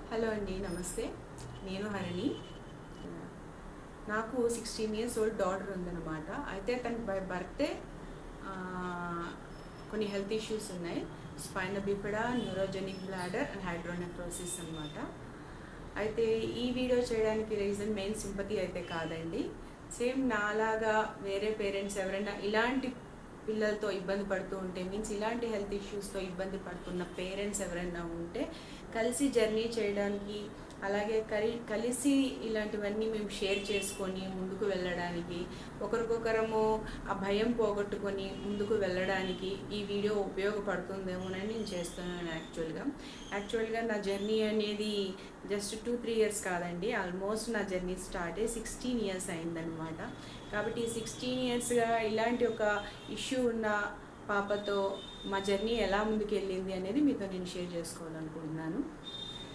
Hello అండి, నమస్తే. నేను హరిణి. నాకు 16 ఇయర్స్ ఓల్డ్ డాటర్ ఉందన్నమాట. అయితే తనకి బై బర్త్డే కొన్ని హెల్త్ ఇష్యూస్ ఉన్నాయి. స్పైన bifida, neurogenic bladder and hydronephrosis అనమాట. అయితే ఈ వీడియో చేయడానికి రీజన్ మెయిన్ సింపతి అయితే కాదండి. సేమ్ నాలాగా వేరే పేరెంట్స్ ఎవరైనా ఇలాంటి పిల్లలతో ఇబ్బంది పడుతూ ఉంటే, మీన్స్ ఇలాంటి హెల్త్ ఇష్యూస్తో ఇబ్బంది పడుతున్న పేరెంట్స్ ఎవరైనా ఉంటే కలిసి జర్నీ చేయడానికి, అలాగే కలిసి ఇలాంటివన్నీ మేము షేర్ చేసుకొని ముందుకు వెళ్ళడానికి, ఒకరికొకరము ఆ భయం పోగొట్టుకొని ముందుకు వెళ్ళడానికి ఈ వీడియో ఉపయోగపడుతుందేమోనని నేను చేస్తున్నాను. యాక్చువల్గా నా జర్నీ అనేది జస్ట్ 2-3 ఇయర్స్ కాదండి. ఆల్మోస్ట్ నా జర్నీ స్టార్ట్ అయ్యి 16 ఇయర్స్ అయిందనమాట. కాబట్టి 16 ఇయర్స్గా ఇలాంటి ఒక ఇష్యూ ఉన్న పాపతో మా జర్నీ ఎలా ముందుకు వెళ్ళింది అనేది మీతో నేను షేర్ చేసుకోవాలనుకుంటున్నాను.